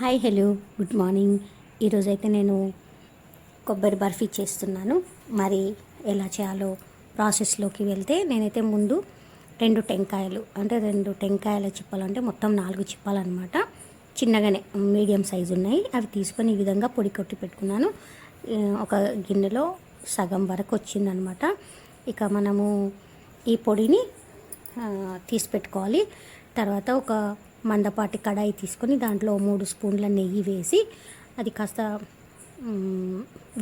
Hi hello good morning. ఈరోజైతే నేను కొబ్బరి బర్ఫీ చేస్తున్నాను. మరి ఎలా చేయాలో ప్రాసెస్లోకి వెళ్తే నేనైతే ముందు రెండు టెంకాయల చిప్పలు మొత్తం 4 చిప్పాలన్నమాట. చిన్నగానే మీడియం సైజు ఉన్నాయి. అవి తీసుకొని ఈ విధంగా పొడి కొట్టి పెట్టుకున్నాను. ఒక గిన్నెలో సగం వరకు వచ్చిందనమాట. ఇక మనము ఈ పొడిని తీసి పెట్టుకోవాలి. తర్వాత ఒక మందపాటి కడాయి తీసుకొని దాంట్లో 3 స్పూన్ల నెయ్యి వేసి అది కాస్త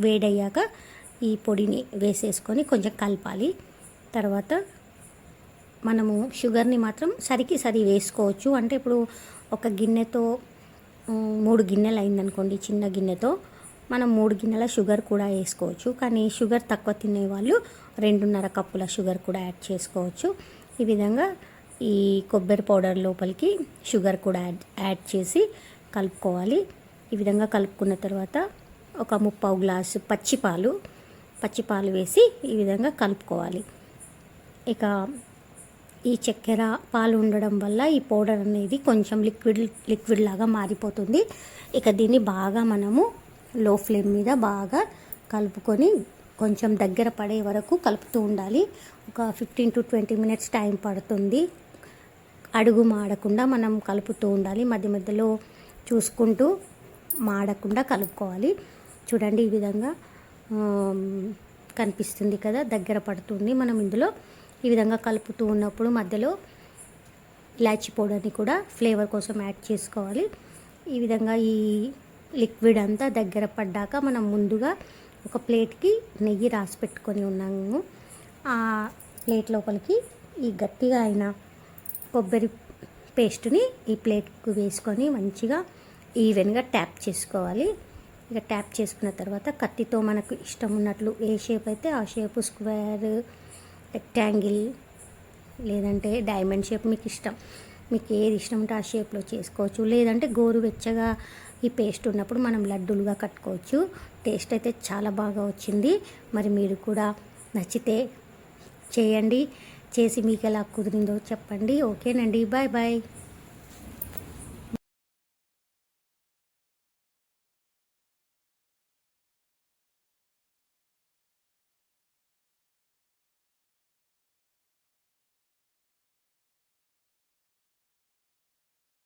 వేడయ్యాక ఈ పొడిని వేసేసుకొని కొంచెం కలపాలి. తర్వాత మనము షుగర్ని మాత్రం సరి వేసుకోవచ్చు. అంటే ఇప్పుడు ఒక గిన్నెతో 3 గిన్నెలు అయిందనుకోండి, చిన్న గిన్నెతో మనం 3 గిన్నెల షుగర్ కూడా వేసుకోవచ్చు. కానీ షుగర్ తక్కువ తినేవాళ్ళు 2.5 కప్పుల షుగర్ కూడా యాడ్ చేసుకోవచ్చు. ఈ విధంగా ఈ కొబ్బరి పౌడర్ లోపలికి షుగర్ కూడా యాడ్ చేసి కలుపుకోవాలి. ఈ విధంగా కలుపుకున్న తర్వాత ఒక 3/4 గ్లాసు పచ్చిపాలు వేసి ఈ విధంగా కలుపుకోవాలి. ఇక ఈ చక్కెర పాలు ఉండడం వల్ల ఈ పౌడర్ అనేది కొంచెం లిక్విడ్ లాగా మారిపోతుంది. ఇక దీన్ని బాగా మనము లో ఫ్లేమ్ మీద బాగా కలుపుకొని కొంచెం దగ్గర పడే వరకు కలుపుతూ ఉండాలి. ఒక 15 to 20 మినిట్స్ టైం పడుతుంది. అడుగు మాడకుండా మనం కలుపుతూ ఉండాలి. మధ్య మధ్యలో చూసుకుంటూ మాడకుండా కలుపుకోవాలి. చూడండి, ఈ విధంగా కనిపిస్తుంది కదా, దగ్గర పడుతుంది. మనం ఇందులో ఈ విధంగా కలుపుతూ ఉన్నప్పుడు మధ్యలో ఇలాచీ పౌడర్ని కూడా ఫ్లేవర్ కోసం యాడ్ చేసుకోవాలి. ఈ విధంగా ఈ లిక్విడ్ అంతా దగ్గర పడ్డాక మనం ముందుగా ఒక ప్లేట్కి నెయ్యి రాసి పెట్టుకొని ఉన్నాము. ఆ ప్లేట్ లోపలికి ఈ గట్టిగా అయిన కొబ్బరి పేస్ట్ని ఈ ప్లేట్కు వేసుకొని మంచిగా ఈవెన్గా ట్యాప్ చేసుకోవాలి. ఇక ట్యాప్ చేసుకున్న తర్వాత కత్తితో మనకు ఇష్టం ఉన్నట్లు ఏ షేప్ అయితే ఆ షేపు, స్క్వేర్, రెక్టాంగిల్ లేదంటే డైమండ్ షేప్ మీకు ఏది ఇష్టం ఉంటే ఆ షేప్లో చేసుకోవచ్చు. లేదంటే గోరువెచ్చగా ఈ పేస్ట్ ఉన్నప్పుడు మనం లడ్డూలుగా కట్టుకోవచ్చు. టేస్ట్ అయితే చాలా బాగా వచ్చింది. మరి మీరు కూడా నచ్చితే చేయండి. చేసి మీకు ఎలా కుదిరిందో చెప్పండి. ఓకేనండి, బాయ్ బాయ్.